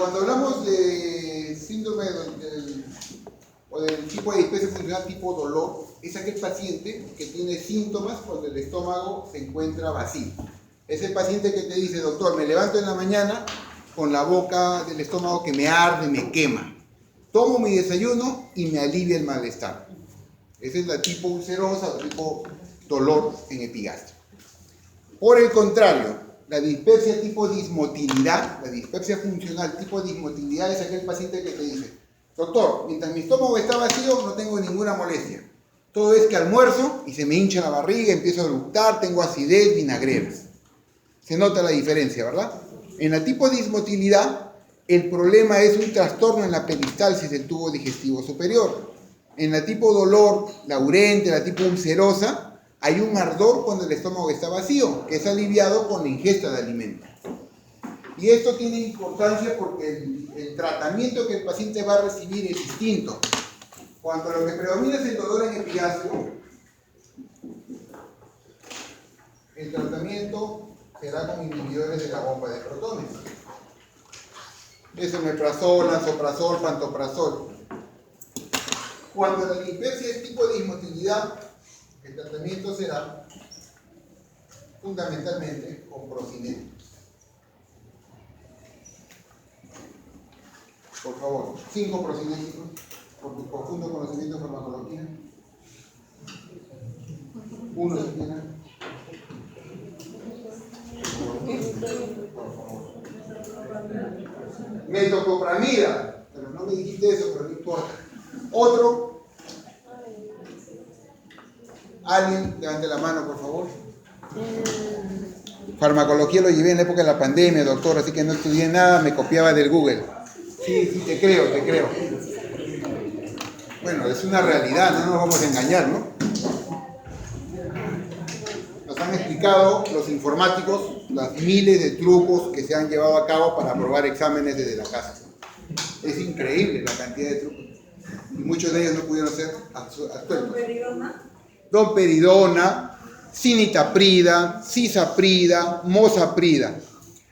Cuando hablamos de síndrome o del tipo de dispepsia funcional tipo dolor, es aquel paciente que tiene síntomas cuando el estómago se encuentra vacío. Es el paciente que te dice, doctor, me levanto en la mañana con la boca del estómago que me arde, me quema. Tomo mi desayuno y me alivia el malestar. Esa es la tipo ulcerosa o tipo dolor en epigastrio. Por el contrario, la dispepsia tipo dismotilidad, la dispepsia funcional tipo dismotilidad es aquel paciente que te dice, doctor, mientras mi estómago está vacío no tengo ninguna molestia. Todo es que almuerzo y se me hincha la barriga, empiezo a eructar, tengo acidez, vinagreras. Se nota la diferencia, ¿verdad? En la tipo dismotilidad, el problema es un trastorno en la peristalsis del tubo digestivo superior. En la tipo dolor, laurente, la tipo ulcerosa, hay un ardor cuando el estómago está vacío, que es aliviado con la ingesta de alimentos. Y esto tiene importancia porque el tratamiento que el paciente va a recibir es distinto. Cuando lo que predomina es el dolor en epigastrio, el tratamiento será con inhibidores de la bomba de protones. Esomeprazol, lansoprazol, pantoprazol. Cuando la dispepsia es tipo de dismotilidad, el tratamiento será fundamentalmente con procineto. Por favor, 5 procinéticos por tu profundo conocimiento de farmacología. 1 si tienen. Por favor. Metoclopramida, pero no me dijiste eso, pero no importa. Otro. Alguien, levante la mano, por favor. Farmacología lo llevé en la época de la pandemia, doctor, así que no estudié nada, me copiaba del Google. Sí, te creo. Bueno, es una realidad, no nos vamos a engañar, ¿no? Nos han explicado los informáticos las miles de trucos que se han llevado a cabo para aprobar exámenes desde la casa. Es increíble la cantidad de trucos. Y muchos de ellos no pudieron ser absueltos. Domperidona, cinitaprida, cisaprida, mosaprida.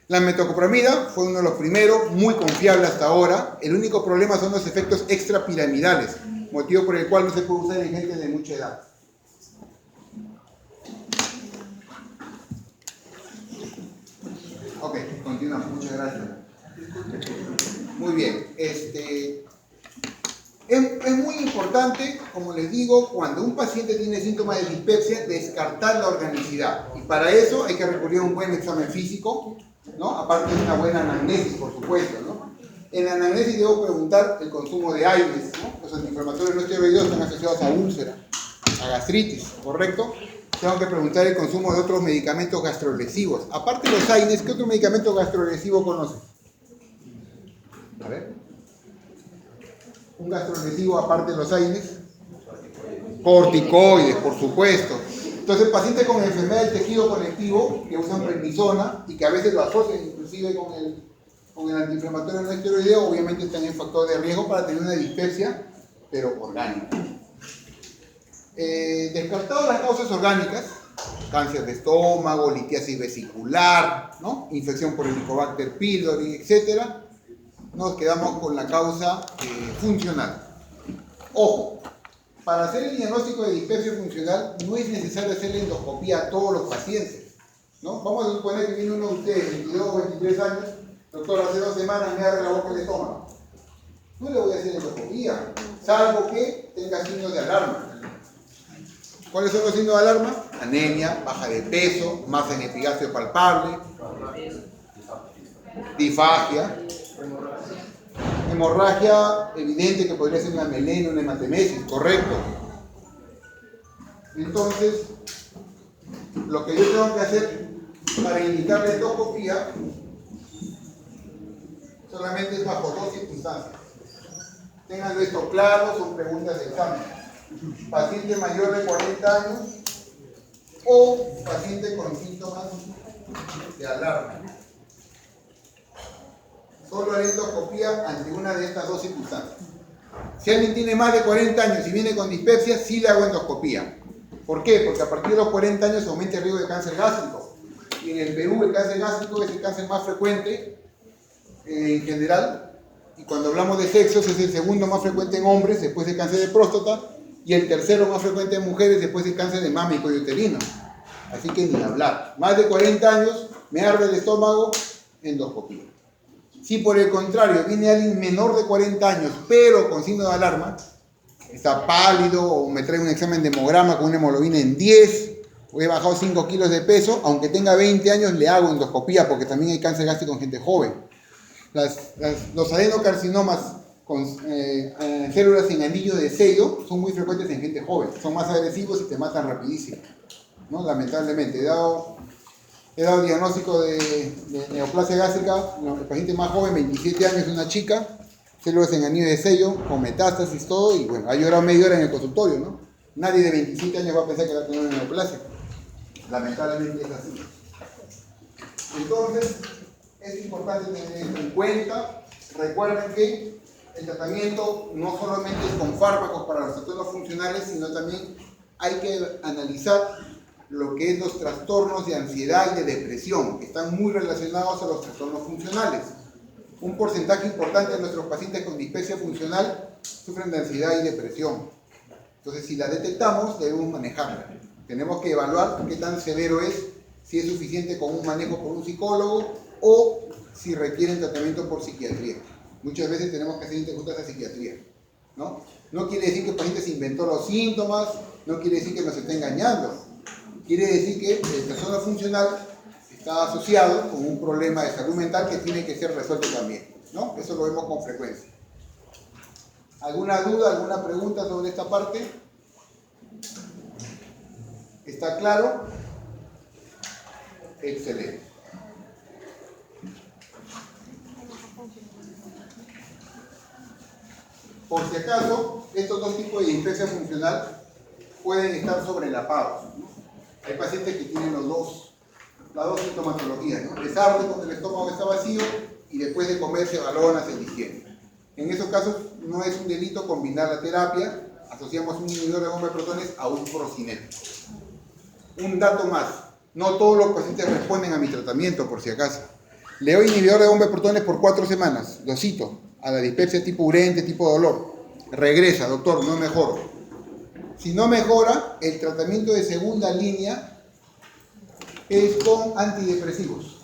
La metoclopramida fue uno de los primeros, muy confiable hasta ahora. El único problema son los efectos extrapiramidales, motivo por el cual no se puede usar en gente de mucha edad. Ok, continuamos, muchas gracias. Muy bien, es muy importante, como les digo, cuando un paciente tiene síntomas de dispepsia, descartar la organicidad. Y para eso hay que recurrir a un buen examen físico, ¿no? Aparte de una buena anamnesis, por supuesto, ¿no? En la anamnesis debo preguntar el consumo de AINES, ¿no? Los antiinflamatorios no esteroideos están asociados a úlcera, a gastritis, ¿correcto? Tengo que preguntar el consumo de otros medicamentos gastrolesivos. Aparte de los AINES, ¿qué otro medicamento gastrolesivo conoces? A ver. Un gastrolesivo aparte de los AINES. Corticoides, por supuesto. Entonces, pacientes con enfermedad del tejido conectivo que usan prednisona y que a veces lo asocian inclusive con el antiinflamatorio no esteroideo, obviamente están en factor de riesgo para tener una dispepsia, pero orgánica. Descartadas las causas orgánicas, cáncer de estómago, litiasis vesicular, ¿no? Infección por Helicobacter pylori, etc., nos quedamos con la causa funcional. Ojo, para hacer el diagnóstico de dispepsia funcional no es necesario hacer la endoscopía a todos los pacientes, ¿no? Vamos a suponer que viene uno de ustedes, 22 o 23 años, doctor, hace 2 semanas me abre la boca del estómago. No le voy a hacer endoscopía, salvo que tenga signos de alarma. ¿Cuáles son los signos de alarma? Anemia, baja de peso, masa en epigastrio palpable, disfagia, hemorragia evidente que podría ser una melena, una hematemesis, correcto. Entonces, lo que yo tengo que hacer para indicar la endoscopía solamente es bajo 2 circunstancias. Tengan esto claro, son preguntas de examen. Paciente mayor de 40 años o paciente con síntomas de alarma. Solo haré endoscopía ante una de estas 2 circunstancias. Si alguien tiene más de 40 años y viene con dispepsia, sí le hago endoscopía. ¿Por qué? Porque a partir de los 40 años aumenta el riesgo de cáncer gástrico. Y en el Perú el cáncer gástrico es el cáncer más frecuente en general, y cuando hablamos de sexos es el segundo más frecuente en hombres después del cáncer de próstata y el tercero más frecuente en mujeres después del cáncer de mama y cuello uterino. Así que ni hablar. Más de 40 años, me arde el estómago, endoscopía. Si por el contrario viene alguien menor de 40 años pero con signo de alarma, está pálido o me trae un examen de hemograma con una hemoglobina en 10, o he bajado 5 kilos de peso, aunque tenga 20 años le hago endoscopía porque también hay cáncer gástrico en gente joven. Los adenocarcinomas con células en anillo de sello son muy frecuentes en gente joven, son más agresivos y te matan rapidísimo, ¿no? Lamentablemente. He dado diagnóstico de neoplasia gástrica, el paciente más joven, 27 años, una chica, células en anillo de sello, con metástasis, todo, y bueno, ha llorado media hora en el consultorio, ¿no? Nadie de 27 años va a pensar que va a tener una neoplasia. Lamentablemente es así. Entonces, es importante tener esto en cuenta. Recuerden que el tratamiento no solamente es con fármacos para los trastornos funcionales, sino también hay que analizar lo que es los trastornos de ansiedad y de depresión, que están muy relacionados a los trastornos funcionales. Un porcentaje importante de nuestros pacientes con dispepsia funcional sufren de ansiedad y depresión. Entonces, si la detectamos, debemos manejarla. Tenemos que evaluar qué tan severo es, si es suficiente con un manejo por un psicólogo o si requieren tratamiento por psiquiatría. Muchas veces tenemos que hacer interconsultas a psiquiatría, ¿no? No quiere decir que el paciente se inventó los síntomas, no quiere decir que nos esté engañando. Quiere decir que el trastorno funcional está asociado con un problema de salud mental que tiene que ser resuelto también, ¿no? Eso lo vemos con frecuencia. ¿Alguna duda, alguna pregunta sobre esta parte? ¿Está claro? Excelente. Por si acaso, estos dos tipos de dispepsia funcional pueden estar sobrelapados, ¿no? Hay pacientes que tienen las dos sintomatologías, ¿no? Les arde cuando el estómago está vacío y después de comer se balona, se digiere. En esos casos no es un delito combinar la terapia, asociamos un inhibidor de bomba de protones a un procinético. Un dato más, no todos los pacientes responden a mi tratamiento, por si acaso. Le doy inhibidor de bomba de protones por 4 semanas, lo cito, a la dispepsia tipo urente, tipo dolor. Regresa, doctor, no mejoro. Si no mejora, el tratamiento de segunda línea es con antidepresivos.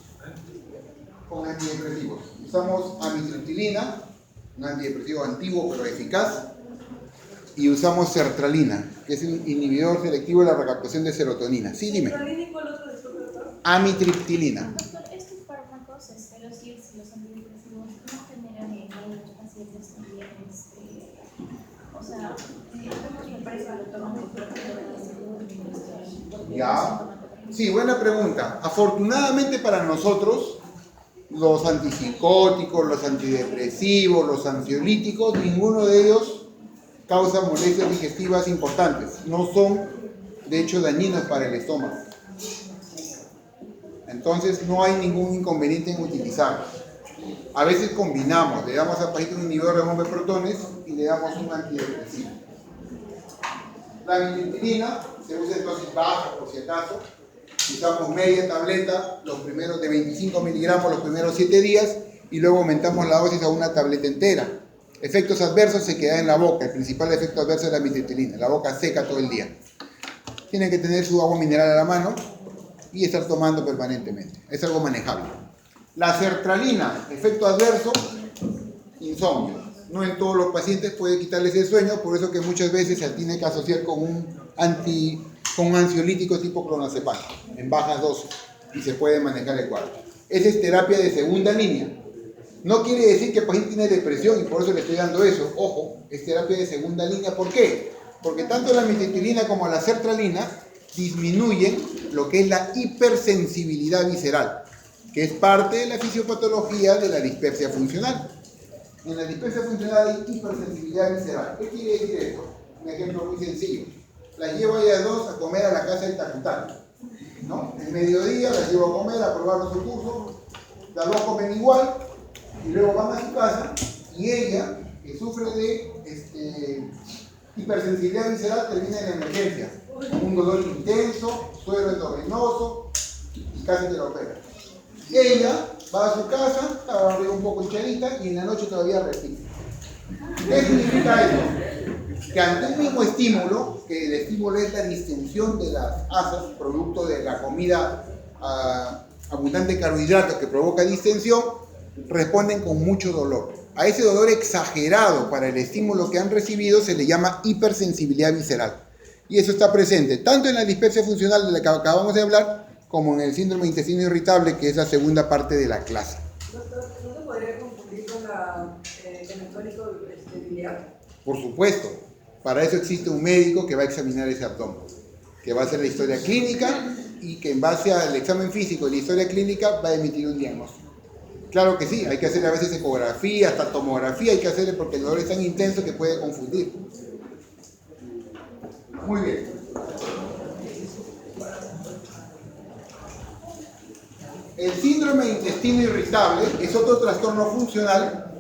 Usamos amitriptilina, un antidepresivo antiguo pero eficaz, y usamos sertralina, que es un inhibidor selectivo de la recaptación de serotonina. Sí, dime. ¿Sertralina y cuál otro después, doctor? Amitriptilina. Doctor, estos fármacos, los antidepresivos, no generan en los pacientes también, o sea, me parece que lo toman Ya. Sí, buena pregunta. Afortunadamente para nosotros, los antipsicóticos, los antidepresivos, los ansiolíticos, ninguno de ellos causa molestias digestivas importantes. No son, de hecho, dañinos para el estómago. Entonces no hay ningún inconveniente en utilizarlos. A veces combinamos, le damos al paciente un inhibidor de bomba de protones y le damos un antidepresivo. La amitriptilina se usa en dosis baja, por si acaso. Usamos media tableta, los primeros de 25 miligramos los primeros 7 días y luego aumentamos la dosis a una tableta entera. Efectos adversos se quedan en la boca. El principal efecto adverso es la amitriptilina, la boca seca todo el día. Tienen que tener su agua mineral a la mano y estar tomando permanentemente. Es algo manejable. La sertralina, efecto adverso, insomnio. No en todos los pacientes puede quitarles el sueño, por eso que muchas veces se tiene que asociar con un ansiolítico tipo clonazepam, en bajas dosis, y se puede manejar el cuadro. Esa es terapia de segunda línea. No quiere decir que el paciente tiene depresión y por eso le estoy dando eso. Ojo, es terapia de segunda línea. ¿Por qué? Porque tanto la amitriptilina como la sertralina disminuyen lo que es la hipersensibilidad visceral, que es parte de la fisiopatología de la dispepsia funcional. En la dispepsia funcional hay hipersensibilidad visceral. ¿Qué quiere decir esto? Un ejemplo muy sencillo. Las llevo a ellas dos a comer a la casa del Tacután, ¿no? El mediodía las llevo a comer, a probar su curso, las dos comen igual, y luego van a su casa, y ella, que sufre de hipersensibilidad visceral, termina en la emergencia, con un dolor intenso, suero endovenoso, y casi te lo opera. Ella va a su casa, está arriba un poco hinchadita y en la noche todavía respira. ¿Qué significa eso? Que ante un mismo estímulo, que el estímulo es la distensión de las asas, producto de la comida abundante en carbohidratos que provoca distensión, responden con mucho dolor. A ese dolor exagerado para el estímulo que han recibido se le llama hipersensibilidad visceral. Y eso está presente tanto en la dispepsia funcional de la que acabamos de hablar, como en el síndrome de intestino irritable, que es la segunda parte de la clase. Doctor, ¿no se podría confundir con el cólico biliar? Por supuesto, para eso existe un médico que va a examinar ese abdomen, que va a hacer la historia clínica y que en base al examen físico y la historia clínica va a emitir un diagnóstico. Claro que sí, hay que hacerle a veces ecografía, hasta tomografía hay que hacerle porque el dolor es tan intenso que puede confundir. Muy bien. El síndrome de intestino irritable es otro trastorno funcional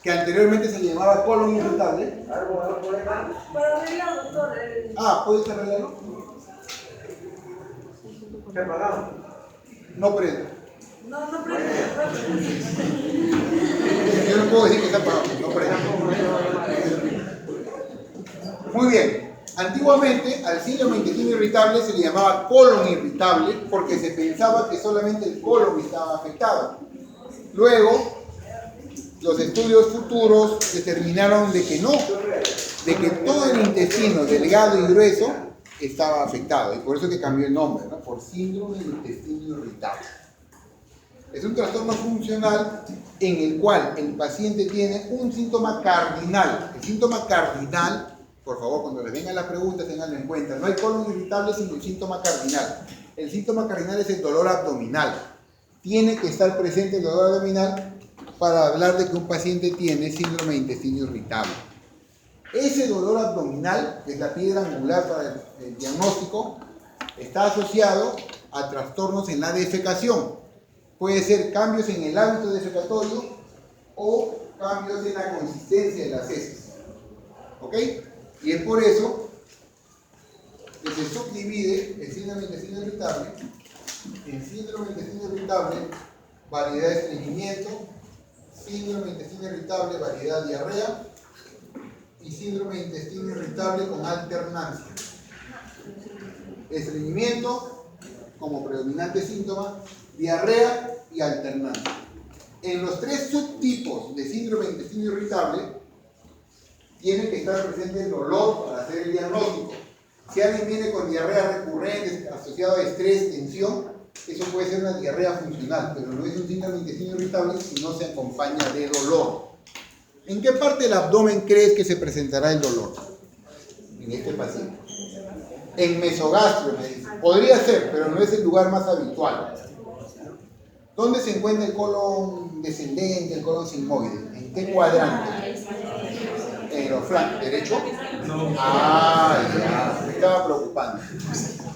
que anteriormente se llamaba colon irritable. Para arreglar, doctor. ¿Puedes arreglarlo? ¿Qué apagado? No prende. No prende. Yo no puedo decir que está apagado, no prende. Muy bien. Antiguamente al síndrome de intestino irritable se le llamaba colon irritable porque se pensaba que solamente el colon estaba afectado. Luego, los estudios futuros determinaron de que no, de que todo el intestino delgado y grueso estaba afectado, y por eso que cambió el nombre, ¿no? Por síndrome de intestino irritable. Es un trastorno funcional en el cual el paciente tiene un síntoma cardinal. El síntoma cardinal, por favor, cuando les vengan las preguntas, tenganlo en cuenta. No hay colon irritable sino el síntoma cardinal. El síntoma cardinal es el dolor abdominal. Tiene que estar presente el dolor abdominal para hablar de que un paciente tiene síndrome de intestino irritable. Ese dolor abdominal, que es la piedra angular para el diagnóstico, está asociado a trastornos en la defecación. Puede ser cambios en el hábito defecatorio o cambios en la consistencia de las heces. ¿Ok? Y es por eso que se subdivide el síndrome de intestino irritable en síndrome de intestino irritable, variedad de estreñimiento, síndrome de intestino irritable, variedad diarrea y síndrome de intestino irritable con alternancia. Estreñimiento como predominante síntoma, diarrea y alternancia. En los tres subtipos de síndrome de intestino irritable tiene que estar presente el dolor para hacer el diagnóstico. Si alguien viene con diarrea recurrente asociado a estrés, tensión, eso puede ser una diarrea funcional, pero no es un síndrome de intestino irritable si no se acompaña de dolor. ¿En qué parte del abdomen crees que se presentará el dolor? En este paciente. En mesogastrio, me dice. Podría ser, pero no es el lugar más habitual. ¿Dónde se encuentra el colon descendente, el colon sigmoide? ¿En qué cuadrante? En los flancos. ¿Derecho? Ya. Me estaba preocupando.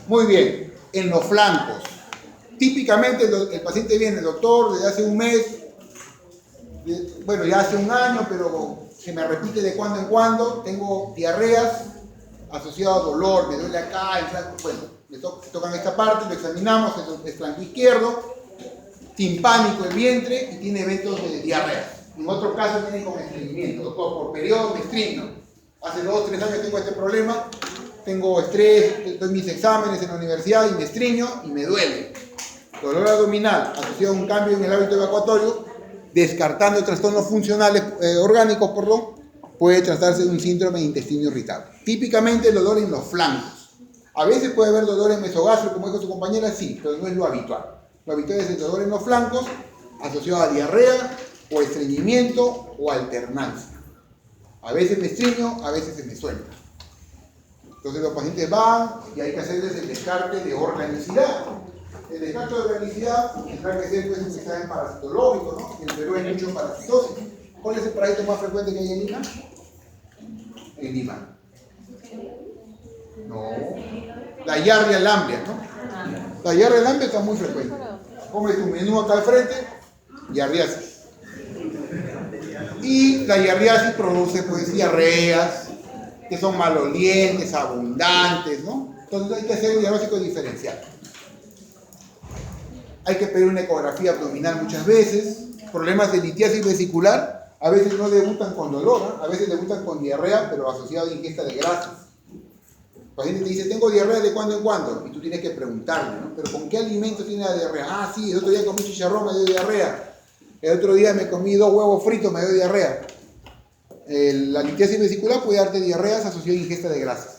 Muy bien. En los flancos. Típicamente el paciente viene, doctor, desde hace un mes, bueno, ya hace un año, pero se me repite de cuando en cuando, tengo diarreas asociadas a dolor, me duele acá, el flanco, bueno, me tocan esta parte, lo examinamos, es flanco izquierdo, timpánico el vientre y tiene eventos de diarrea. En otro caso viene con estreñimiento, doctor, por periodo me estriño. Hace 2 o 3 años tengo este problema, tengo estrés, doy mis exámenes en la universidad y me estriño y me duele. Dolor abdominal asociado a un cambio en el hábito evacuatorio, descartando trastornos funcionales orgánicos, puede tratarse de un síndrome de intestino irritable. Típicamente el dolor en los flancos. A veces puede haber dolor en mesogastrio, como dijo su compañera, sí, pero no es lo habitual. Lo habitual es el dolor en los flancos, asociado a diarrea, o estreñimiento, o alternancia. A veces me estriño, a veces se me suelta. Entonces los pacientes van y hay que hacerles el descarte de organicidad. El descarte de organicidad tendrá que ser pues, un examen parasitológico, ¿no? En el Perú hay mucho parasitosis. ¿Cuál es el parásito más frecuente que hay en Lima? En Lima. No. La Yardia lamblia, ¿no? La Yardia lamblia está muy frecuente. Comes tu menú acá al frente, yardiasis. Y la yardiasis produce pues diarreas, que son malolientes, abundantes, ¿no? Entonces hay que hacer un diagnóstico diferencial. hay que pedir una ecografía abdominal muchas veces. Problemas de litiasis vesicular, a veces no debutan con dolor, a veces debutan con diarrea, pero asociado a ingesta de grasas. El paciente te dice, tengo diarrea de cuando en cuando, y tú tienes que preguntarle, ¿no? ¿Pero con qué alimento tiene la diarrea? Ah, sí, el otro día comí chicharrón, me dio diarrea. El otro día me comí 2 huevos fritos, me dio diarrea. La litiasis vesicular puede darte diarreas asociadas a ingesta de grasas.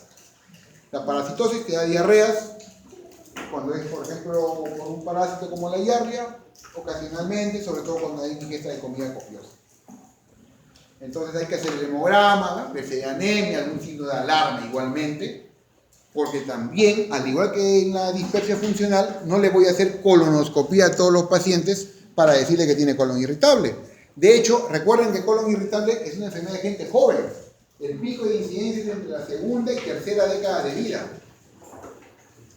La parasitosis te da diarreas cuando es, por ejemplo, por un parásito como la Giardia, ocasionalmente, sobre todo cuando hay ingesta de comida copiosa. Entonces hay que hacer el hemograma, ver si hay anemia, algún signo de alarma igualmente, porque también, al igual que en la dispersia funcional, no le voy a hacer colonoscopía a todos los pacientes para decirle que tiene colon irritable. De hecho, recuerden que colon irritable es una enfermedad de gente joven. El pico de incidencia es entre la segunda y tercera década de vida.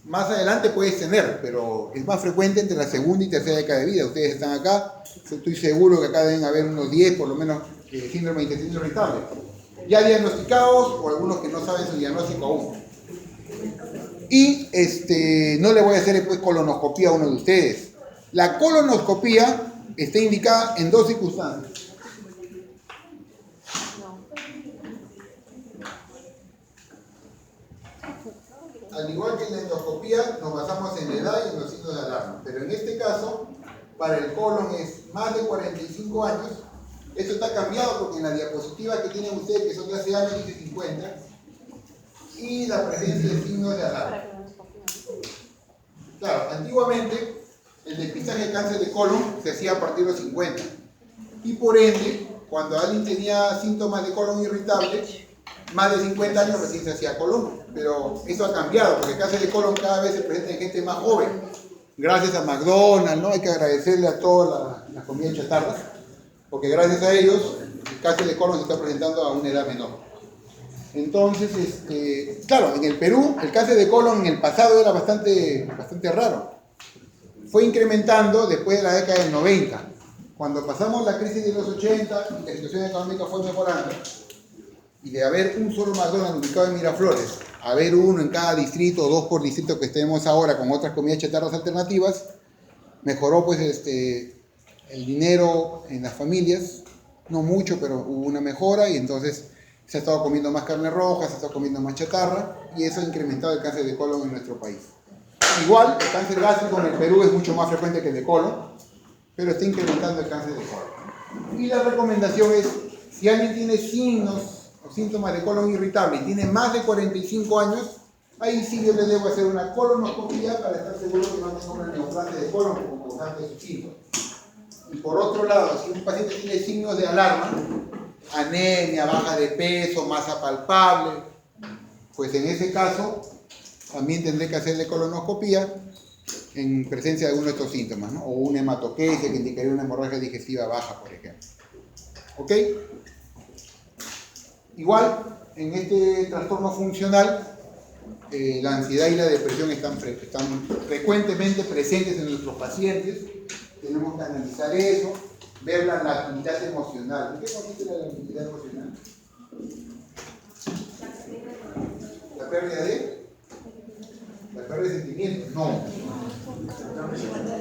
Más adelante puedes tener, pero es más frecuente entre la segunda y tercera década de vida. Ustedes están acá, estoy seguro que acá deben haber unos 10, por lo menos, síndrome de intestino irritable. Ya diagnosticados, o algunos que no saben su diagnóstico aún. Y no le voy a hacer después colonoscopía a uno de ustedes. La colonoscopía está indicada en 2 circunstancias. Al igual que en la endoscopía, nos basamos en la edad y en los signos de alarma. Pero en este caso, para el colon es más de 45 años. Esto está cambiado porque en la diapositiva que tienen ustedes, que son de hace años, dice 50. Y la presencia de signos de alarma. Claro, antiguamente el depistaje de cáncer de colon se hacía a partir de los 50. Y por ende, cuando alguien tenía síntomas de colon irritable, más de 50 años recién se hacía colon. Pero eso ha cambiado, porque el cáncer de colon cada vez se presenta en gente más joven. Gracias a McDonald's, ¿no? Hay que agradecerle a toda la comida chatarra, porque gracias a ellos el cáncer de colon se está presentando a una edad menor. Entonces, claro, en el Perú el cáncer de colon en el pasado era bastante raro. Fue incrementando después de la década del 90. Cuando pasamos la crisis de los 80 y la situación económica fue mejorando, y de haber un solo McDonald's ubicado en Miraflores, a haber uno en cada distrito o 2 por distrito que tenemos ahora con otras comidas chatarras alternativas, mejoró pues el dinero en las familias, no mucho, pero hubo una mejora y entonces se ha estado comiendo más carne roja, se ha estado comiendo más chatarra y eso ha incrementado el cáncer de colon en nuestro país. Igual, el cáncer gástrico en el Perú es mucho más frecuente que el de colon, pero está incrementando el cáncer de colon. Y la recomendación es, si alguien tiene signos o síntomas de colon irritable y tiene más de 45 años, ahí sí yo le debo hacer una colonoscopía para estar seguro que no tenga una neoplasia de colon como causante de su síntoma. Y por otro lado, si un paciente tiene signos de alarma, anemia, baja de peso, masa palpable, pues en ese caso también tendré que hacerle colonoscopía en presencia de alguno de estos síntomas, ¿no? O una hematoquesia que indicaría una hemorragia digestiva baja, por ejemplo. ¿Ok? Igual, en este trastorno funcional, la ansiedad y la depresión están frecuentemente presentes en nuestros pacientes. Tenemos que analizar eso, ver la labilidad emocional. ¿En qué consiste la labilidad emocional? ¿La pérdida de? ¿La pérdida de sentimientos? No.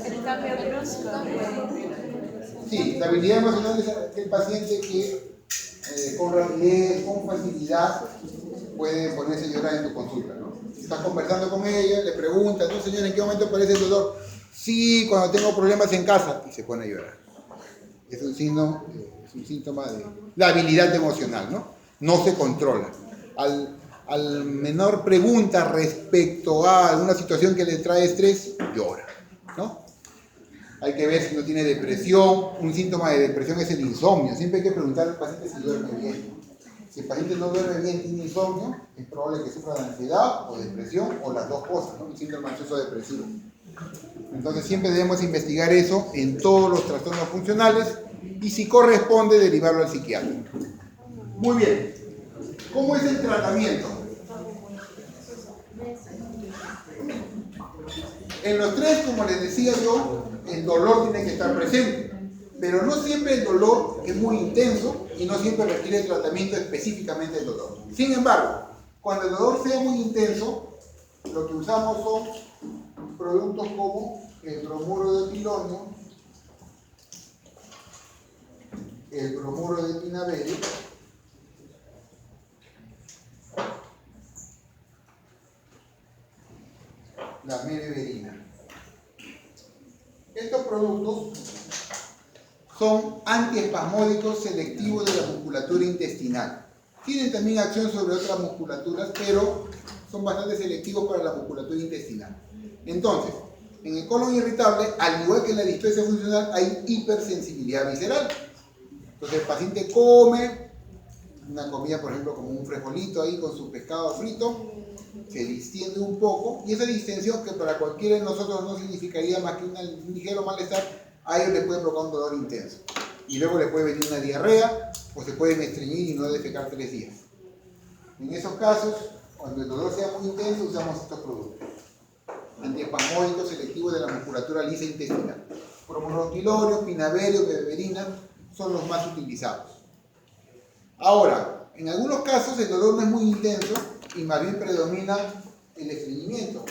El cambio brusco. Sí, la habilidad emocional es aquel paciente que con rapidez, con facilidad, puede ponerse a llorar en tu consulta, ¿no? Estás conversando con ella, le preguntas, ¿no, señora, en qué momento aparece el dolor? Sí, cuando tengo problemas en casa, y se pone a llorar. Es un síntoma de la habilidad emocional, ¿no? No se controla. Al menor pregunta respecto a alguna situación que le trae estrés, llora, ¿no? Hay que ver si no tiene depresión. Un síntoma de depresión es el insomnio. Siempre hay que preguntar al paciente si duerme bien. Si el paciente no duerme bien, tiene insomnio, es probable que sufra de ansiedad o depresión o las dos cosas, ¿no? Un síndrome ansioso depresivo. Entonces siempre debemos investigar eso en todos los trastornos funcionales y si corresponde derivarlo al psiquiatra. Muy bien. ¿Cómo es el tratamiento? En los 3, como les decía yo, el dolor tiene que estar presente, pero no siempre el dolor es muy intenso y no siempre requiere tratamiento específicamente del dolor. Sin embargo, cuando el dolor sea muy intenso, lo que usamos son productos como el bromuro de pilonio, el bromuro de pinaberio, la mebeverina. Estos productos son antiespasmódicos selectivos de la musculatura intestinal. Tienen también acción sobre otras musculaturas, pero son bastante selectivos para la musculatura intestinal. Entonces, en el colon irritable, al igual que en la dispepsia funcional, hay hipersensibilidad visceral. Entonces, el paciente come una comida, por ejemplo, como un frijolito ahí con su pescado frito, se distiende un poco, y esa distensión, que para cualquiera de nosotros no significaría más que un ligero malestar, a ellos les puede provocar un dolor intenso. Y luego les puede venir una diarrea, o se pueden estreñir y no defecar 3 días. En esos casos, cuando el dolor sea muy intenso, usamos estos productos. Antiespasmódicos selectivos de la musculatura lisa intestinal. Bromuro, pinaberio, mebeverina son los más utilizados. Ahora, en algunos casos el dolor no es muy intenso y más bien predomina el estreñimiento.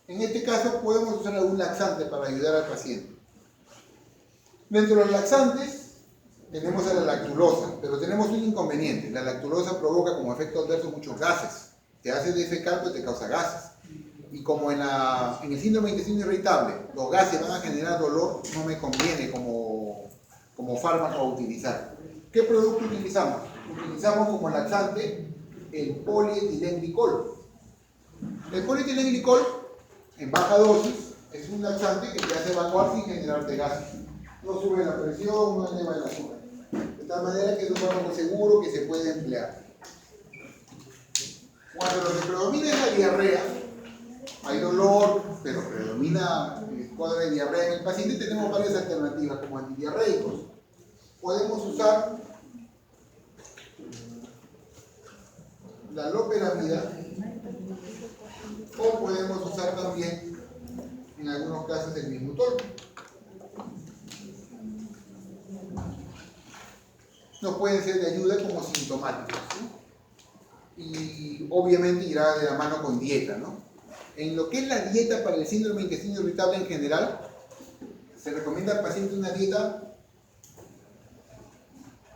En este caso podemos usar algún laxante para ayudar al paciente. Dentro de los laxantes tenemos a la lactulosa, pero tenemos un inconveniente. La lactulosa provoca como efecto adverso muchos gases. Te hace defecar, pero te causa gases. Y como en el síndrome de intestino irritable los gases van a generar dolor, no me conviene como fármaco a utilizar. ¿Qué producto utilizamos? Utilizamos como laxante el polietilenglicol. El polietilenglicol, en baja dosis, es un laxante que te hace evacuar sin generarte gases. No sube la presión, no eleva el azúcar. De tal manera que es un fármaco seguro que se puede emplear. Cuando lo que predomina es la diarrea, hay dolor, pero predomina el cuadro de diarrea en el paciente, tenemos varias alternativas como antidiarreicos. Podemos usar la loperamida, o podemos usar también, en algunos casos, el mismutol. Nos pueden ser de ayuda como sintomáticos, ¿no? Y obviamente irá de la mano con dieta, ¿no? En lo que es la dieta para el síndrome de intestino irritable en general, se recomienda al paciente una dieta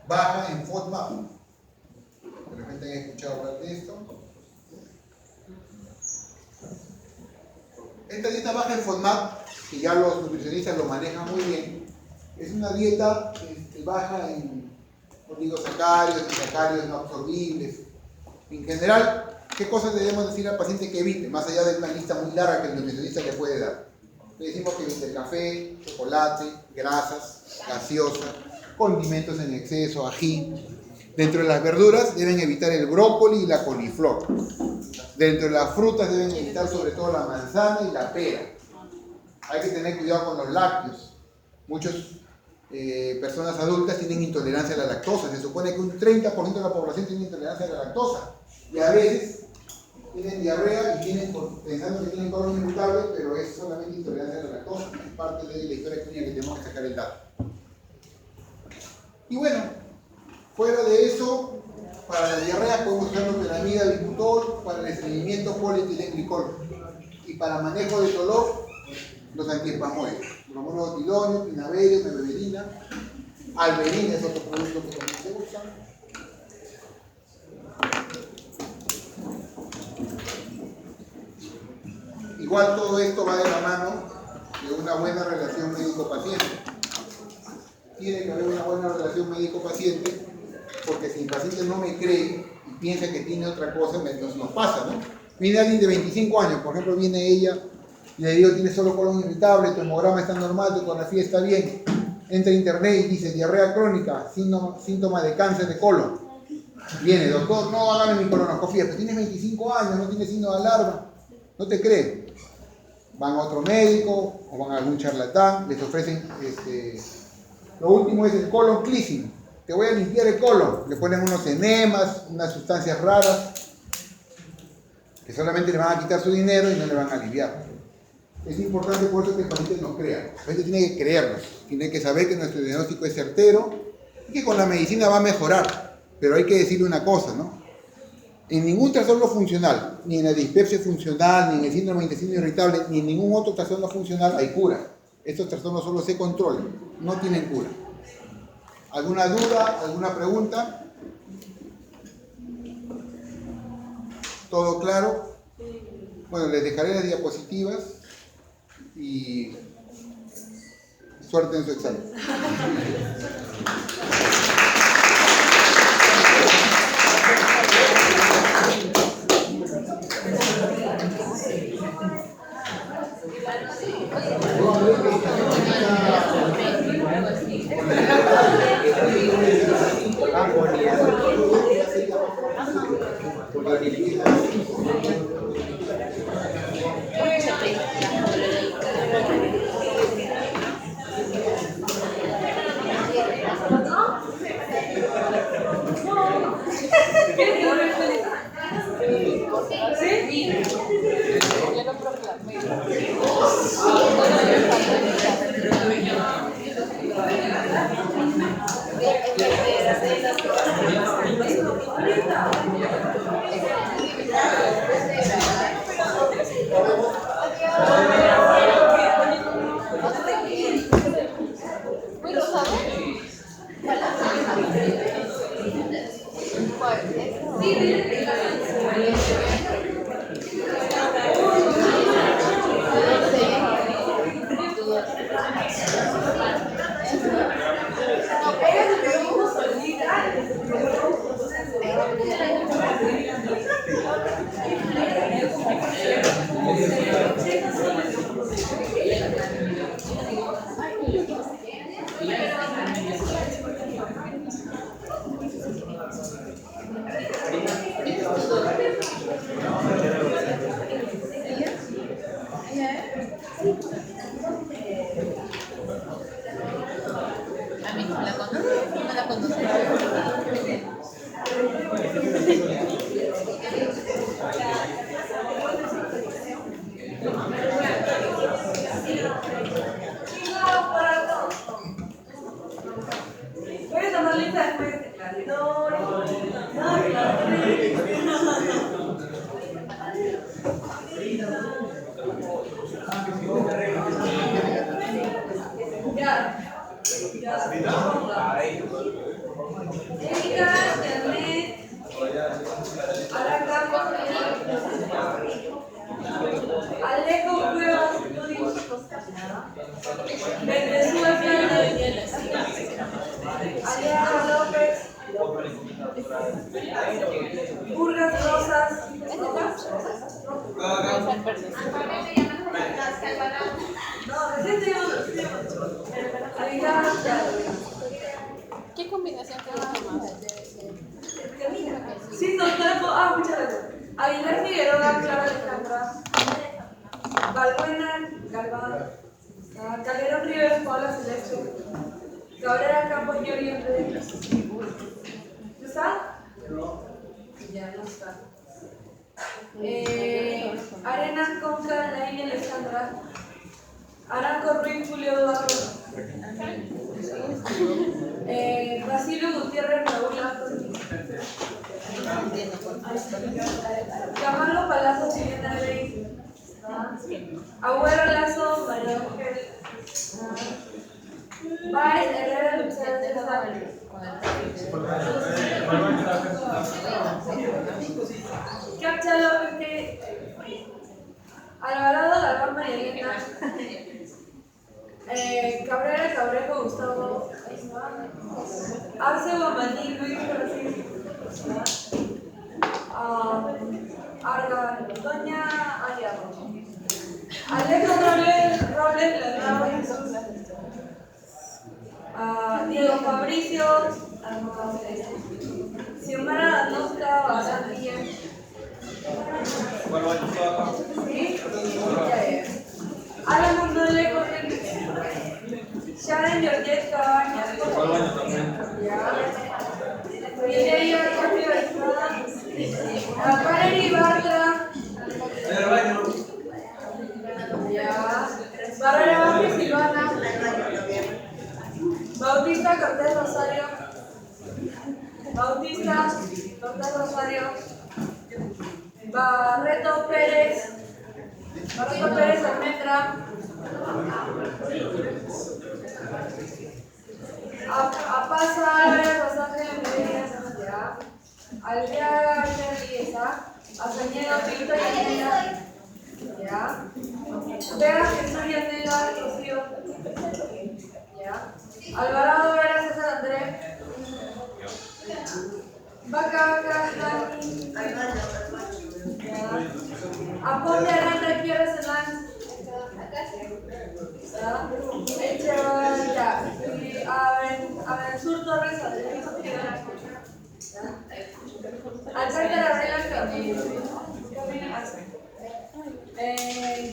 baja en FODMAP. De repente han escuchado hablar de esto. Esta dieta baja en FODMAP, que ya los nutricionistas lo manejan muy bien, es una dieta baja en oligosacáridos y sacáridos no absorbibles. En general, ¿qué cosas debemos decir al paciente que evite? Más allá de una lista muy larga que el nutricionista le puede dar. Le decimos que evite el café, chocolate, grasas, gaseosa, condimentos en exceso, ají. Dentro de las verduras deben evitar el brócoli y la coliflor. Dentro de las frutas deben evitar sobre todo la manzana y la pera. Hay que tener cuidado con los lácteos. Muchas personas adultas tienen intolerancia a la lactosa. Se supone que un 30% de la población tiene intolerancia a la lactosa. Y a veces tienen diarrea y pensando que tienen colon irritable, pero es solamente intolerancia a la lactosa. Es parte de la historia clínica que tenemos que sacar el dato. Y bueno, fuera de eso, para la diarrea podemos usar loperamida, bismutol, para el estreñimiento polietilenglicol. Y para manejo de dolor, los antiespasmódicos. Bromuro, pinaberio, mebeverina, alberina es otro producto que también se usa. Igual todo esto va de la mano de una buena relación médico-paciente. Tiene que haber una buena relación médico-paciente, porque si el paciente no me cree y piensa que tiene otra cosa, nos pasa, ¿no? Viene alguien de 25 años, por ejemplo, viene ella y le digo, tienes solo colon irritable, tu hemograma está normal, tu ecografía está bien. Entra a internet y dice, diarrea crónica, síntoma de cáncer de colon. Viene, doctor, no hágame mi colonoscopia, pero tienes 25 años, no tienes signo de alarma. No te creen. Van a otro médico o van a algún charlatán, les ofrecen, lo último es el colon cleansing. Te voy a limpiar el colon. Le ponen unos enemas, unas sustancias raras, que solamente le van a quitar su dinero y no le van a aliviar. Es importante por eso que el paciente nos crea. El paciente tiene que creernos, tiene que saber que nuestro diagnóstico es certero y que con la medicina va a mejorar. Pero hay que decirle una cosa, ¿no? En ningún trastorno funcional, ni en la dispepsia funcional, ni en el síndrome de intestino irritable, ni en ningún otro trastorno funcional hay cura. Estos trastornos solo se controlan, no tienen cura. ¿Alguna duda? ¿Alguna pregunta? ¿Todo claro? Bueno, les dejaré las diapositivas y suerte en su examen. ¿Qué combinación te gusta más? Sí, no, muchas gracias. Aguilar Figueroa, Clara Alejandra, Balbuena Galván, Calderón Rivera, Paula Celeste, Cabrera Campos, Yuri Andrés. ¿No está? Ya no está. Arenas Conca, Laine Alejandra, Aranco Ruiz, Julio Eduardo, Basilio Gutiérrez, Raúl Lazo, Camargo Palazzo, Juliana Ley, Agüero Lazo, María Ángel, Baez, Herrera, Luciana César, Capcha López, Alvarado Galván, María Elena, Cabrera Cabrejo, Gustavo, Arce Guamaní, Luis Francisco, Arga, Doña Aliado, Alejo Robles, Leonardo Jesús, Diego Fabricio, Xiomara Danosca, Basantilla. ¿Sí? Alan Mondole, Sharon Georgette Cabañas. Mireia Jorge Estrada. Valerie Bartra. Barrera Vázquez Silvana. Bautista Cortés Rosario. Bautista Cortés Rosario. Barreto Pérez Almendra, Japón de Aranda quiere ser la. Ya. Y a ver, Sur Torres, a ver, Alcántara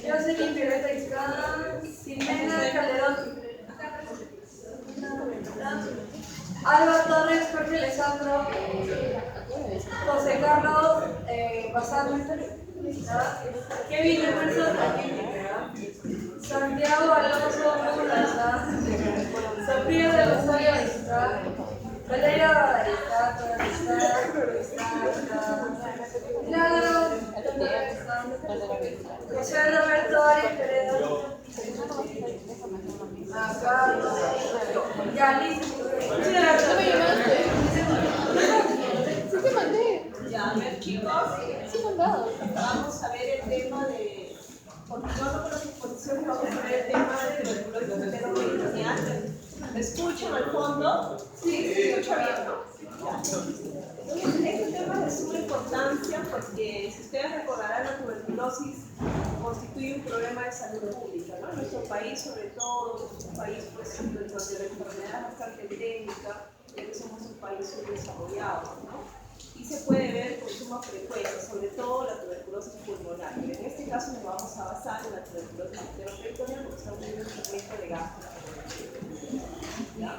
Jocelyn Violeta Iscada, Ximena Calderón, Alba Torres, Jorge Alessandro, José Carlos Bazán, Kevin Emerson, Santiago Alonso Rojas, Sofía de Rosario Valeria Milagro, José Roberto Arias Peredo, Carlos, Yalis, Sí te mandé. Ya, a ver chicos, Sí mandado. vamos a ver el tema de, continuando con las exposiciones, vamos a ver el tema de tuberculosis peritoneal. ¿Me escuchan al fondo? Sí, se escucha bien, ¿no? Ya. Entonces, este tema es de suma importancia porque, si ustedes recordarán, la tuberculosis constituye un problema de salud pública, ¿no? En nuestro país, sobre todo, es un país pues, donde la enfermedad es bastante endémica, ya que somos un país subdesarrollado, ¿no? Y se puede ver con suma frecuencia, sobre todo la tuberculosis pulmonar. Pero en este caso nos vamos a basar en la tuberculosis peritoneal porque estamos viendo un segmento de gastro. ¿Ya?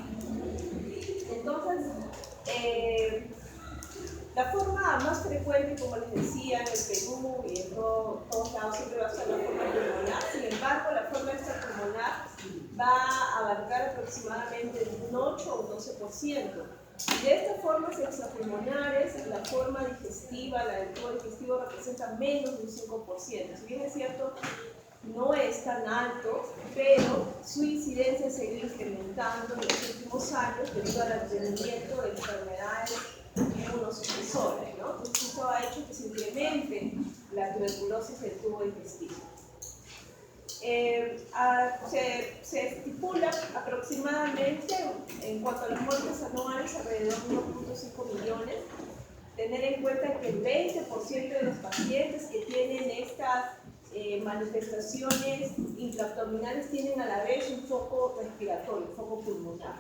Entonces, la forma más frecuente, como les decía, en el Perú y en todos lados siempre va a ser la forma pulmonar. Sin embargo, la forma extrapulmonar va a abarcar aproximadamente un 8 o un 12%. Y de estas formas extrapulmonares, la forma digestiva, la del tubo digestivo representa menos de un 5%. Si bien es cierto, no es tan alto, pero su incidencia se ha ido incrementando en los últimos años debido al advenimiento de enfermedades inmunosupresoras, ¿no? Entonces, esto ha hecho que se incremente la tuberculosis del tubo digestivo. Se estipula aproximadamente, en cuanto a las muertes anuales, alrededor de 1.5 millones. Tener en cuenta que el 20% de los pacientes que tienen estas manifestaciones intraabdominales tienen a la vez un foco respiratorio, un foco pulmonar.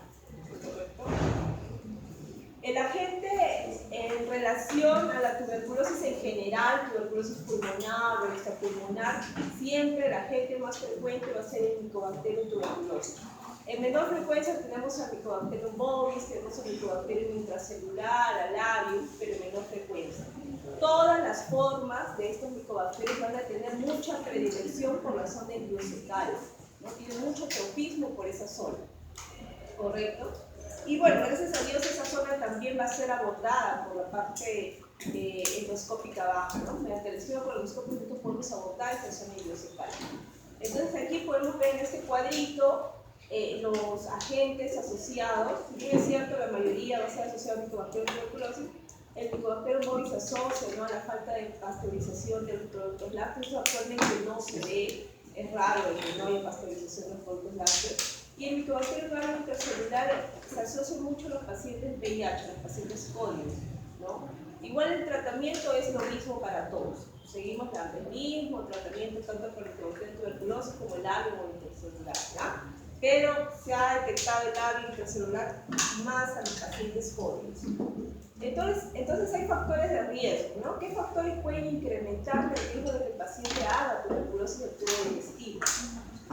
¿Correcto? El agente en relación a la tuberculosis en general, tuberculosis pulmonar o extrapulmonar, siempre el agente más frecuente va a ser el Mycobacterium tuberculosis. En menor frecuencia tenemos al Mycobacterium bovis, tenemos al Mycobacterium intracelular, al Allium, pero en menor frecuencia. Todas las formas de estos micobacterios van a tener mucha predilección por la zona enterocecal, ¿no? Tienen mucho tropismo por esa zona, ¿correcto? Y bueno, gracias a Dios esa zona también va a ser abordada por la parte endoscópica baja, ¿no? Mediante el estudio colonoscópico nosotros podemos abordar esta zona enterocecal. Entonces aquí podemos ver en este cuadrito los agentes asociados. Si bien es cierto, la mayoría va a ser asociada a Mycobacterium tuberculosis, el Mycobacterium bovis se asocia, ¿no?, a la falta de pasteurización de los productos lácteos. Actualmente no se ve, es raro el que no haya pasteurización de los productos lácteos. Y el Mycobacterium intracelular se asocia mucho a los pacientes VIH, a los pacientes cólicos, ¿no? Igual el tratamiento es lo mismo para todos. Seguimos dando el mismo tratamiento tanto para el Mycobacterium tuberculosis como el Allium o intracelular, ¿ya? Pero se ha detectado el Allium intracelular más a los pacientes cólicos. Entonces hay factores de riesgo, ¿no? ¿Qué factores pueden incrementar el riesgo de que el paciente haga tuberculosis del tubo digestivo?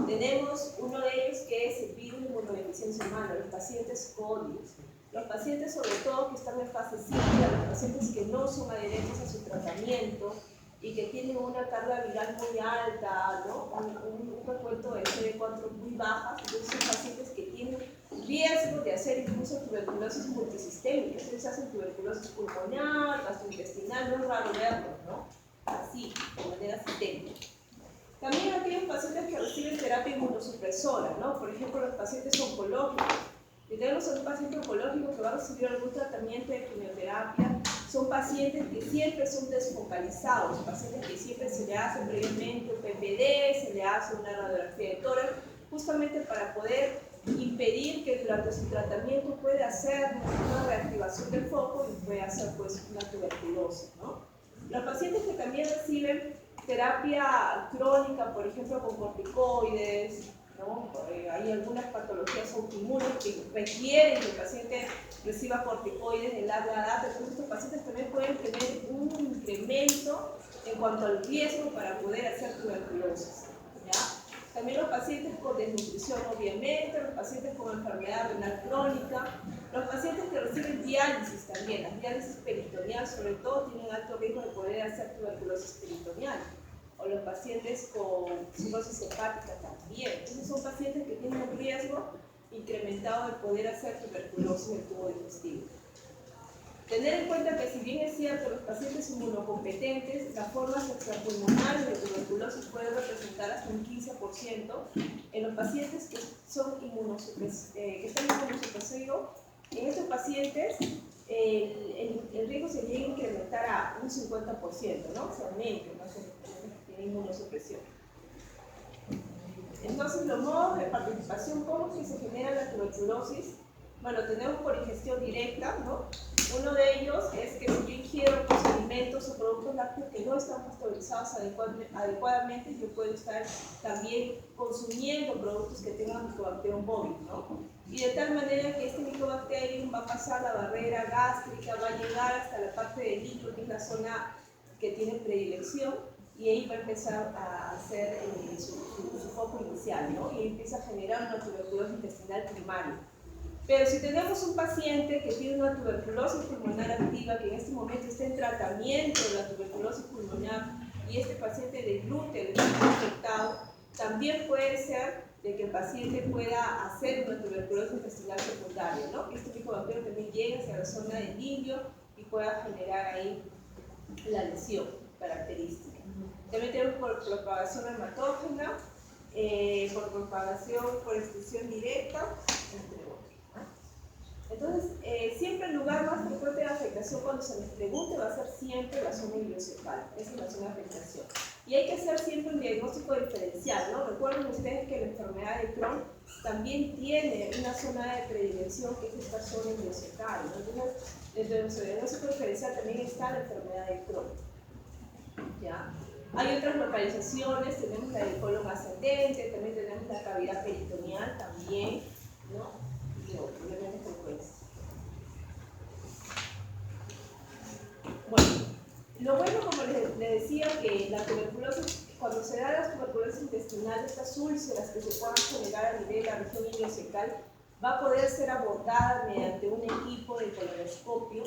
Tenemos uno de ellos que es el virus de inmunodeficiencia humana, los pacientes cólicos. Los pacientes, sobre todo, que están en fase crítica, los pacientes que no son adherentes a su tratamiento y que tienen una carga viral muy alta, ¿no? un recuento de CD4 muy bajas, entonces son pacientes que tienen riesgo de hacer incluso tuberculosis multisistémica. Entonces hacen tuberculosis pulmonar, gastrointestinal, no es raro verlo, ¿no? Así, de manera sistémica. También aquellos pacientes que reciben terapia inmunosupresora, ¿no? Por ejemplo, los pacientes oncológicos. Si tenemos un paciente oncológico que va a recibir algún tratamiento de quimioterapia, son pacientes que siempre son desfocalizados, pacientes que siempre se le hace previamente un PPD, se le hace una radiografía de tórax, justamente para poder impedir que durante su tratamiento pueda hacer una reactivación del foco y pueda hacer pues una tuberculosis, ¿no? Los pacientes que también reciben terapia crónica, por ejemplo, con corticoides, ¿no? Hay algunas patologías autoinmunes que requieren que el paciente reciba corticoides de larga edad, entonces estos pacientes también pueden tener un incremento en cuanto al riesgo para poder hacer tuberculosis, ¿ya? También los pacientes con desnutrición, obviamente, los pacientes con enfermedad renal crónica, los pacientes que reciben diálisis también, las diálisis peritoneal sobre todo tienen alto riesgo de poder hacer tuberculosis peritoneal, o los pacientes con cirrosis hepática también. Entonces son pacientes que tienen un riesgo incrementado de poder hacer tuberculosis del tubo digestivo. Tener en cuenta que si bien es cierto los pacientes inmunocompetentes, las formas extrapulmonares de tuberculosis pueden representar hasta un 15%, en los pacientes que están inmunosupresivos, en estos pacientes el riesgo se llega a incrementar a un 50%, ¿no? Se aumenta, ¿no? Tiene inmunosupresión. Entonces, los modos de participación, ¿cómo es que se genera la tuberculosis? Bueno, tenemos por ingestión directa, ¿no? Uno de ellos es que si yo ingiero pues, alimentos o productos lácteos que no están pasteurizados adecuadamente, yo puedo estar también consumiendo productos que tengan Mycobacterium bovis, ¿no? Y de tal manera que este Mycobacterium va a pasar la barrera gástrica, va a llegar hasta la parte del hígado, que es la zona que tiene predilección, y ahí va a empezar a hacer su foco inicial, ¿no? Y empieza a generar una tuberculosis intestinal primaria. Pero si tenemos un paciente que tiene una tuberculosis pulmonar activa, que en este momento está en tratamiento de la tuberculosis pulmonar, y este paciente de gluten está infectado, también puede ser de que el paciente pueda hacer una tuberculosis intestinal secundaria, ¿no? Que este Mycobacterium también llegue hacia la zona del ilio y pueda generar ahí la lesión característica. También tenemos por propagación hematógena, por propagación por exclusión directa, entre otros. Entonces, siempre el lugar más frecuente de afectación cuando se les pregunte va a ser siempre la zona iliocecal, esa es la zona de afectación. Y hay que hacer siempre un diagnóstico diferencial, ¿no? Recuerden ustedes que la enfermedad de Crohn también tiene una zona de predilección que es esta zona iliocecal, ¿no? Entonces, dentro de nuestro diagnóstico diferencial también está la enfermedad de Crohn, ¿ya? Hay otras localizaciones, tenemos la del colon ascendente, también tenemos la cavidad peritoneal también, ¿no? Y obviamente frecuencia. Bueno, lo bueno, como les decía, que la tuberculosis, cuando se da la tuberculosis intestinal, estas úlceras que se puedan generar a nivel de la región iliocecal, va a poder ser abordada mediante un equipo de colonoscopio,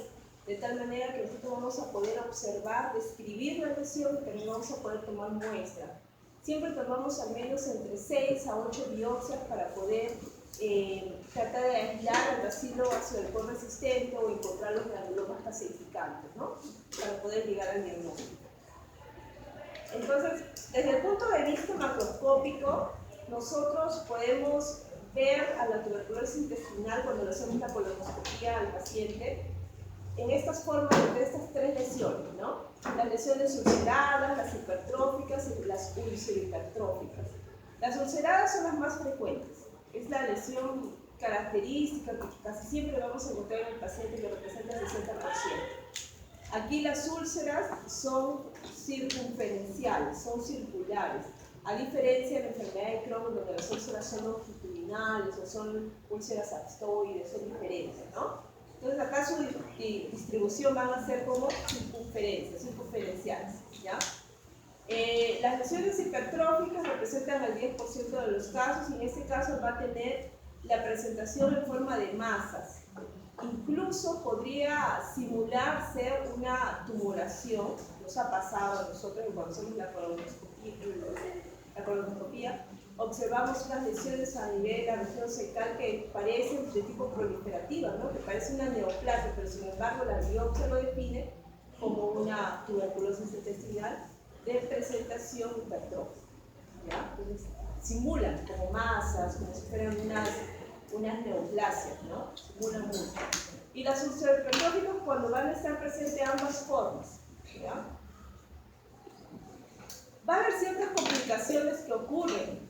de tal manera que nosotros vamos a poder observar, describir la lesión y también vamos a poder tomar muestra. Siempre tomamos al menos entre 6 a 8 biopsias para poder tratar de aislar el bacilo ácido resistente o encontrar los granulomas calcificantes, ¿no? Para poder llegar al diagnóstico. Entonces, desde el punto de vista macroscópico, nosotros podemos ver a la tuberculosis intestinal cuando le hacemos la colonoscopía al paciente en estas formas de estas tres lesiones, ¿no? Las lesiones ulceradas, las hipertróficas y las ulcerohipertróficas. Las ulceradas son las más frecuentes. Es la lesión característica que casi siempre vamos a encontrar en el paciente que representa el 60%. Aquí las úlceras son circunferenciales, son circulares, a diferencia de la enfermedad de Crohn, donde las úlceras son longitudinales o son úlceras astoides, son diferentes, ¿no? Entonces acá su distribución van a ser como circunferenciales, ¿ya? Las lesiones hipertróficas representan el 10% de los casos y en este caso va a tener la presentación en forma de masas. Incluso podría simular ser una tumoración, nos ha pasado a nosotros cuando hacemos la colonoscopía, observamos unas lesiones a nivel de la región cecal que parecen de tipo proliferativa, ¿no? Que parece una neoplasia, pero sin embargo la biopsia lo define como una tuberculosis intestinal de presentación hipertrófica, ¿ya? Entonces, simulan como masas, como si fueran unas neoplasias, ¿no? Simulan mucho. Y las ulcerohipertróficas cuando van a estar presentes ambas formas, ¿ya? Va a haber ciertas complicaciones que ocurren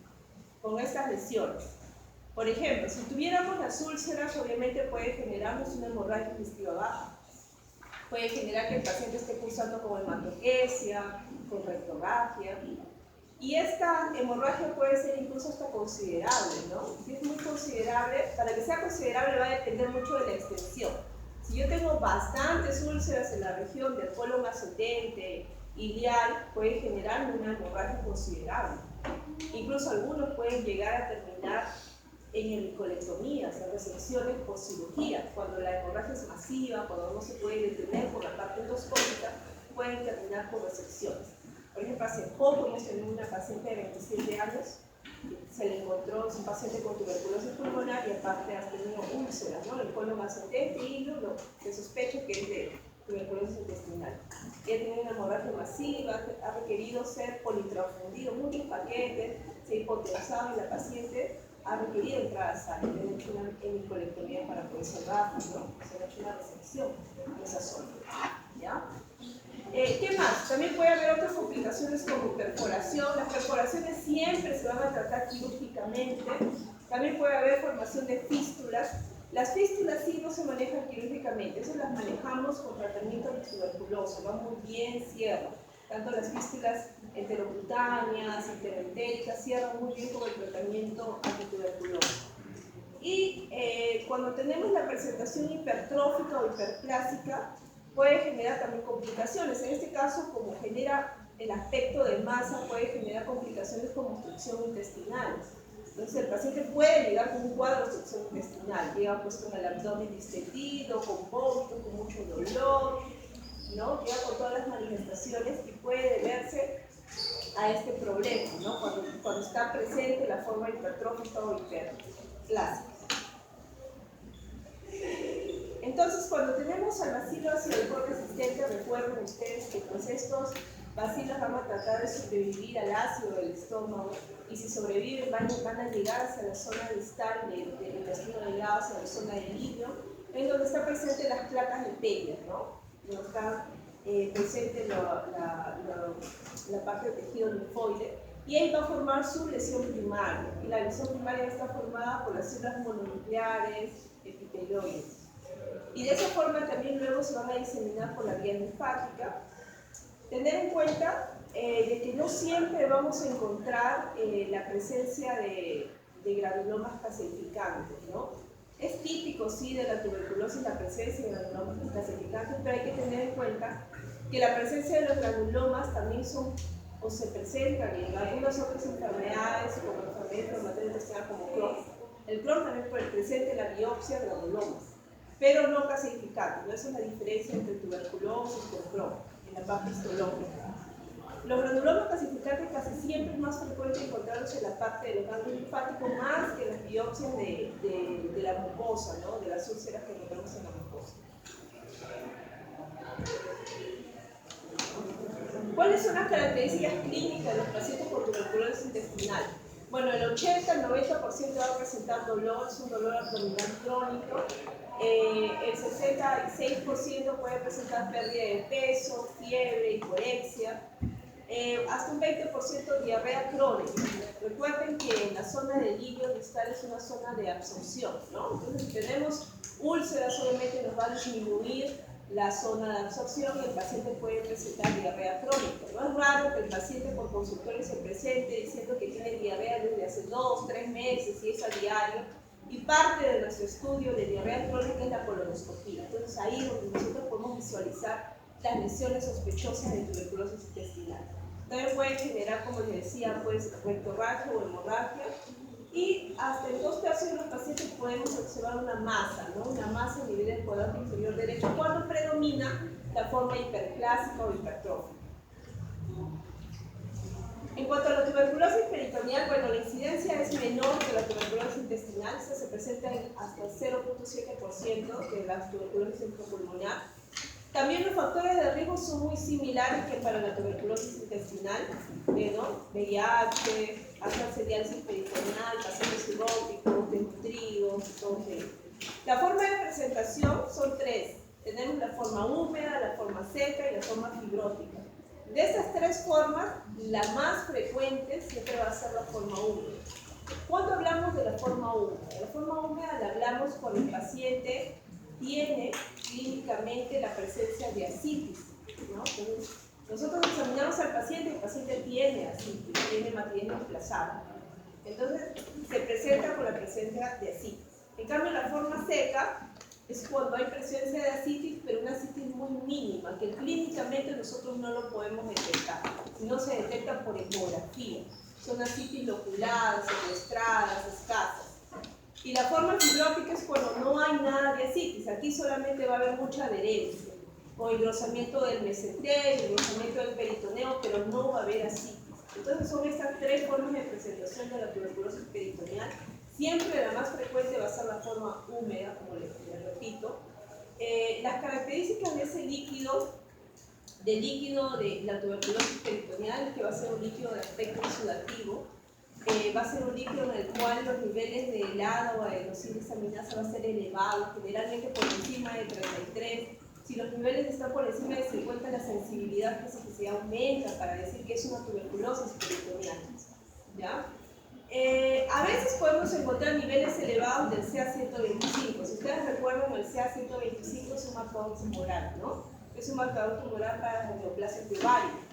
con estas lesiones. Por ejemplo, si tuviéramos las úlceras, obviamente puede generarnos una hemorragia digestiva baja. Puede generar que el paciente esté cursando con hematoquesia, con rectorragia. Y esta hemorragia puede ser incluso hasta considerable, ¿no? Si es muy considerable, para que sea considerable va a depender mucho de la extensión. Si yo tengo bastantes úlceras en la región del colon ascendente, iliar, puede generar una hemorragia considerable. Incluso algunos pueden llegar a terminar en hemicolectomías, en resecciones por cirugía. Cuando la hemorragia es masiva, cuando no se puede detener por la parte endoscópica, pueden terminar por resecciones. Por ejemplo, hace poco hemos tenido una paciente de 27 años, se le encontró, es un paciente con tuberculosis pulmonar y aparte ha tenido úlceras, ¿no? El colon ascendente y lo se sospecha que es de tuberculosis intestinal. Ella tiene una hemorragia masiva, ha requerido ser politransfundido, muchos paquetes, se ha hipotensado y la paciente ha requerido entrar a sangre, le han hecho una hemicolectomía para poder salvarla, ¿no? Se ha hecho una resección en esa zona, ¿ya? ¿Qué más? También puede haber otras complicaciones como perforación. Las perforaciones siempre se van a tratar quirúrgicamente. También puede haber formación de fístulas. Las fístulas sí no se manejan quirúrgicamente, eso las manejamos con tratamiento de tuberculosis, va muy bien, cierra. Tanto las fístulas enterocutáneas, enteroentéricas, cierran muy bien con el tratamiento antituberculoso. Y cuando tenemos la presentación hipertrófica o hiperplásica, puede generar también complicaciones. En este caso, como genera el aspecto de masa, puede generar complicaciones como obstrucción intestinal. Entonces, el paciente puede llegar con un cuadro de obstrucción intestinal, llega pues con el abdomen distendido, con vómito, con mucho dolor, ¿no? Llega con todas las manifestaciones y puede deberse a este problema, ¿no? Cuando está presente la forma hipertrófica o hiperplásica. Entonces, cuando tenemos al bacilo ácido resistente, recuerden ustedes que pues estos bacilos van a tratar de sobrevivir al ácido del estómago y si sobreviven van a llegar hacia la zona distal del intestino delgado, hacia la zona del ilio, en donde están presentes las placas de Peyler, ¿no? Donde está presente la parte del tejido linfoide y ahí va a formar su lesión primaria. Y la lesión primaria está formada por las células mononucleares, epitelioides. Y de esa forma también luego se van a diseminar por la vía linfática. Tener en cuenta de que no siempre vamos a encontrar la presencia de granulomas calcificantes, ¿no? Es típico, sí, de la tuberculosis la presencia de granulomas calcificantes, pero hay que tener en cuenta que la presencia de los granulomas también son o se presentan en algunas otras enfermedades, como enfermedades inflamatorias intestinales como Crohn. El Crohn también presenta en la biopsia granulomas, pero no calcificantes, ¿no? Esa es la diferencia entre tuberculosis y Crohn en la parte histológica. Los granulomas calcificantes casi siempre es más frecuente encontrarlos en la parte de los ganglios linfáticos más que en las biopsias de la mucosa, ¿no? De las úlceras que encontramos en la mucosa. ¿Cuáles son las características clínicas de los pacientes con tuberculosis intestinal? Bueno, el 80 al 90% va a presentar dolor, es un dolor abdominal crónico. El 66% puede presentar pérdida de peso, fiebre, hiporexia. Hasta un 20% diarrea crónica. Recuerden que en la zona del ilio distal es una zona de absorción, ¿no? Entonces, si tenemos úlceras, obviamente nos va a disminuir la zona de absorción y el paciente puede presentar diarrea crónica. No es raro que el paciente por consultorio se presente diciendo que tiene diarrea desde hace 2, 3 meses y es a diario. Y parte de nuestro estudio de diarrea crónica es la colonoscopía. Entonces ahí es donde nosotros podemos visualizar las lesiones sospechosas de tuberculosis intestinal. También puede generar, como les decía, pues rectorragia o hemorragia. Y hasta en 2/3 de los pacientes podemos observar una masa, ¿no? Una masa a nivel del cuadrante inferior derecho cuando predomina la forma hiperplásica o hipertrófica. En cuanto a la tuberculosis peritoneal, bueno, la incidencia es menor que la tuberculosis intestinal, esta se presenta en hasta el 0.7% de la tuberculosis intrapulmonar. También los factores de riesgo son muy similares que para la tuberculosis intestinal, ¿no? VIH, hacerse diálisis peritoneal, pacientes cirróticos, desnutridos, todo eso. La forma de presentación son 3. Tenemos la forma húmeda, la forma seca y la forma fibrótica. De estas 3 formas, la más frecuente siempre va a ser la forma húmeda. Cuando hablamos de la forma húmeda? La forma húmeda la hablamos cuando el paciente tiene clínicamente la presencia de ascitis, ¿no? Entonces, Nosotros examinamos al paciente y el paciente tiene asitis, tiene matriz desplazada. Entonces, se presenta con la presencia de asitis. En cambio, la forma seca es cuando hay presencia de asitis, pero una asitis muy mínima, que clínicamente nosotros no lo podemos detectar. No se detecta por ecografía. Son asitis loculadas, secuestradas, escasas. Y la forma fibrótica es cuando no hay nada de asitis. Aquí solamente va a haber mucha adherencia, o engrosamiento del mesenterio, engrosamiento del peritoneo, pero no va a haber asitis. Entonces son estas tres formas de presentación de la tuberculosis peritoneal. Siempre la más frecuente va a ser la forma húmeda, como les repito. Las características de ese líquido, de la tuberculosis peritoneal, que va a ser un líquido de aspecto exudativo, va a ser un líquido en el cual los niveles de helado o adenosina-desaminasa van a ser elevados, generalmente por encima de 33. Si los niveles están por encima de 50, la sensibilidad se aumenta para decir que es una tuberculosis peritoneal. ¿Ya? A veces podemos encontrar niveles elevados del CA125. Si ustedes recuerdan, el CA125 es un marcador tumoral, ¿no? Es un marcador tumoral para las neoplasias de ovario.